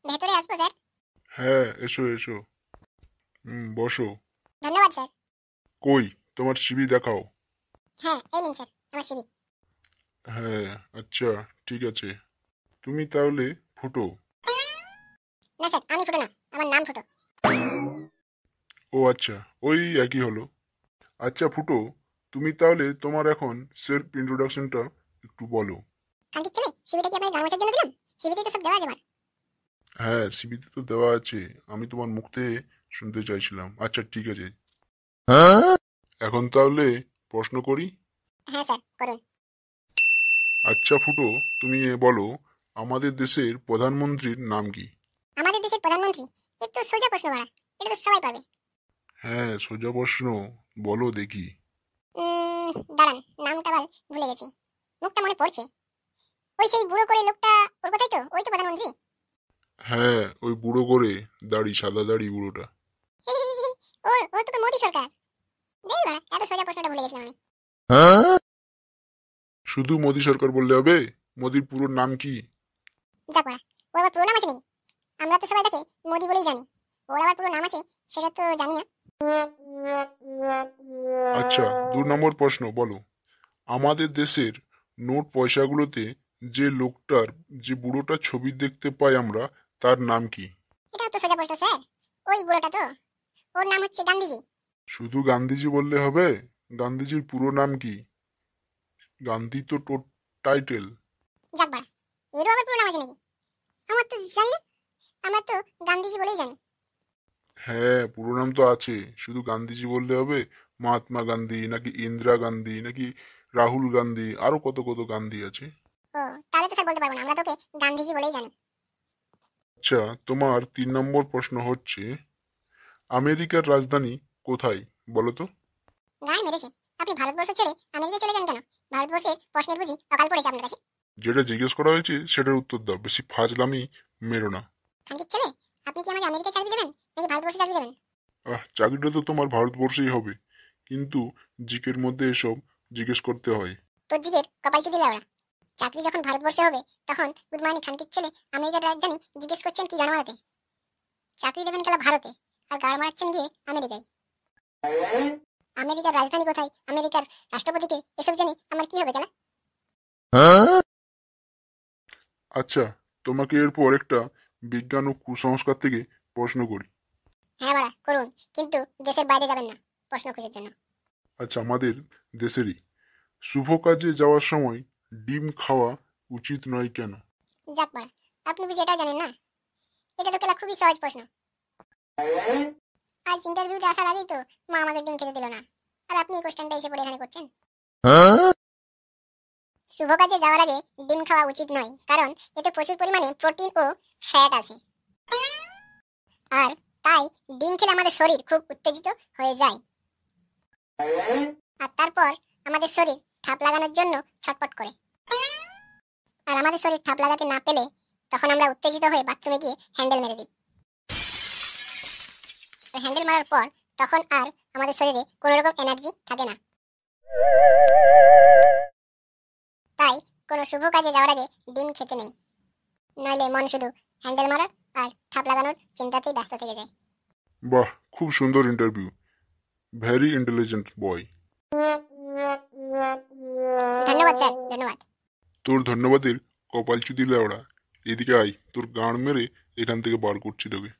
ভেতরে আসবো স্যার? হ্যাঁ, এসো এসো। বসো। ধন্যবাদ স্যার। কই, তোমার সিভি দেখাও। হ্যাঁ, এই নিন স্যার আমার সিভি। হ্যাঁ, আচ্ছা, ঠিক আছে। তুমি তাহলে ফুটো? না স্যার, আমি ফুটো না, আমার নাম ফুটো। ও আচ্ছা, ওই একই হলো। আচ্ছা ফুটো, তুমি তাহলে তোমার এখন সেলফ ইন্ট্রোডাকশনটা একটু বলো। খানকির ছেলে, সিভিটা কি আপনাকে গান জন্য দিলাম? সিভিতেই তো সব দেওয়া আছে আমার। হ্যাঁ, সিভিতে তো দেওয়া আছে, আমি তোমার মুখ থেকে শুনতে চাইছিলাম। আচ্ছা ঠিক আছে, এখন তাহলে প্রশ্ন করি। হ্যাঁ স্যার, করুন। আচ্ছা ফুটো, তুমি বলো, আমাদের দেশের প্রধানমন্ত্রীর নাম কি? আমাদের দেশের প্রধানমন্ত্রী? এ তো সোজা প্রশ্ন বাড়া, এটা তো সবাই পারবে। হ্যাঁ, সোজা প্রশ্ন, বলো দেখি। দাঁড়ান, নামটা আবার ভুলে গেছি। মুখটা মনে পড়ছে। ওই সেই বুড়ো করে লোকটা, ওর কথাই তো, ওই তো প্রধানমন্ত্রী। হ্যাঁ, ওই বুড়ো করে দাড়ি, সাদা দাড়ি বুড়োটা। ও তো মোদি সরকার। দেখ বাড়া, এত সোজা প্রশ্নটা ভুলে গেছিলাম আমি। শুধু মোদি সরকার বললে হবে? মোদির পুরো নাম কি? যাক বাড়া, ওর আবার পুরো নাম আছে নাকি? আমরা তো সবাই তাকে মোদি বলেই জানি। ওর আবার পুরো নাম আছে সেটা তো জানি না। আচ্ছা, 2 নম্বর প্রশ্ন বলো, আমাদের দেশের নোট পয়সাগুলোতে যে লোকটার, যে বুড়োটার ছবি দেখতে পাই আমরা, তার নাম কি? এটাও তো সোজা প্রশ্ন স্যার। ওই বুড়োটা তো, ওর নাম হচ্ছে গান্ধীজি। শুধু গান্ধীজি বললে হবে? গান্ধীজির পুরো নাম কি? গান্ধী তো টাইটেল। যাক বাড়া, এরও আবার পুরো নাম আছে নাকি? আমার তো জানি না, আমরা তো গান্ধীজি বলেই জানি। হ্যাঁ, পুরো নাম তো আছে, শুধু গান্ধীজি বললে হবে? মহাত্মা গান্ধী নাকি ইন্দিরা গান্ধী নাকি রাহুল গান্ধী, আরো কত কত গান্ধী আছে। ও, তাহলে তো স্যার বলতে পারবো না, আমরা তোকে গান্ধীজি বলেই জানি। আচ্ছা, তোমার 3 নম্বর প্রশ্ন হচ্ছে, আমেরিকার রাজধানী কোথায় বলো তো? গায়ে মেরেছে। আপনি ভারতবর্ষ ছেড়ে আমেরিকায় চলে যান কেন? ভারতবর্ষের প্রশ্নের বুঝি অকাল পড়েছে আপনার কাছে? যেটা জিজ্ঞেস করা হয়েছে সেটার উত্তর দাও, বেশি ফাজলামি মেরো না। খানকির ছেলে, আপনি কি আমাকে আমেরিকায় চাকরি দেবেন নাকি ভারতবর্ষে চাকরি দেবেন? চাকরিটা তো তোমার ভারতবর্ষেই হবে, কিন্তু জিকের মধ্যে এসব জিজ্ঞেস করতে হয়। তোর জিগের কপাল কি দিলে ওরা? চাকরি যখন ভারতবর্ষে হবে তখন গুড মর্নিং খানকির ছেলে, আমেরিকার রাজধানী জিজ্ঞেস করছেন কি গান মারাতে? চাকরি দেবেন কেলা ভারতে, আর গাড় মারাচ্ছেন গিয়ে আমেরিকায়। আমেরিকার রাজধানী কোথায়, আমেরিকার রাষ্ট্রপতিকে, এসব জেনে আমার কি হবে কেলা? আচ্ছা, তোমাকে এরপর একটা বিজ্ঞান ও কুসংস্কার থেকে প্রশ্ন করি। হ্যাঁ বাড়া, করুন, কিন্তু দেশের বাইরে যাবেন না প্রশ্ন খুঁজের জন্য। আচ্ছা, আমাদের দেশেরই, শুভ কাজে যাওয়ার সময় ডিম খাওয়া উচিত নয় কেন? যাক বাড়া, আপনি বুঝি এটাও জানেন না? এটা তো কেলা খুবই সহজ প্রশ্ন। আজ ইন্টারভিউতে আসার আগেই তো মা আমাকে ডিম খেতে দিল না, আর আপনি এই কোশ্চেনটা এসে পড়ে এখানে করছেন। শুভ কাজে যাওয়ার আগে ডিম খাওয়া উচিত নয়, কারণ এতে প্রচুর পরিমাণে প্রোটিন ও ফ্যাট আছে। আর তাই ডিম খেলে আমাদের শরীর খুব উত্তেজিত হয়ে যায়, আর তারপর আমাদের শরীর ঠাপ লাগানোর জন্য ছটপট করে। আর আমাদের শরীর ঠাপ লাগাতে না পেলে তখন আমরা উত্তেজিত হয়ে বাথরুমে গিয়ে হ্যান্ডেল মেরে দিই। হ্যান্ডেল মারার পর তখন আর আমাদের শরীরে কোনো রকম এনার্জি থাকে না। তাই কোনো শুভ কাজে যাওয়ার আগে ডিম খেতে নেই, নইলে মন শুধু হ্যান্ডেল মারার আর ঠাপ লাগানোর চিন্তাতেই ব্যস্ত থেকে যায়। বাহ, খুব সুন্দর ইন্টারভিউ, ভেরি ইন্টেলিজেন্ট বয়। ধন্যবাদ স্যার, ধন্যবাদ। তোর ধন্যবাদের কপালচ্যুতি লেওড়া, এদিকে আয়, তোর গাঁড় মেরে এখান থেকে বার করছি তোকে।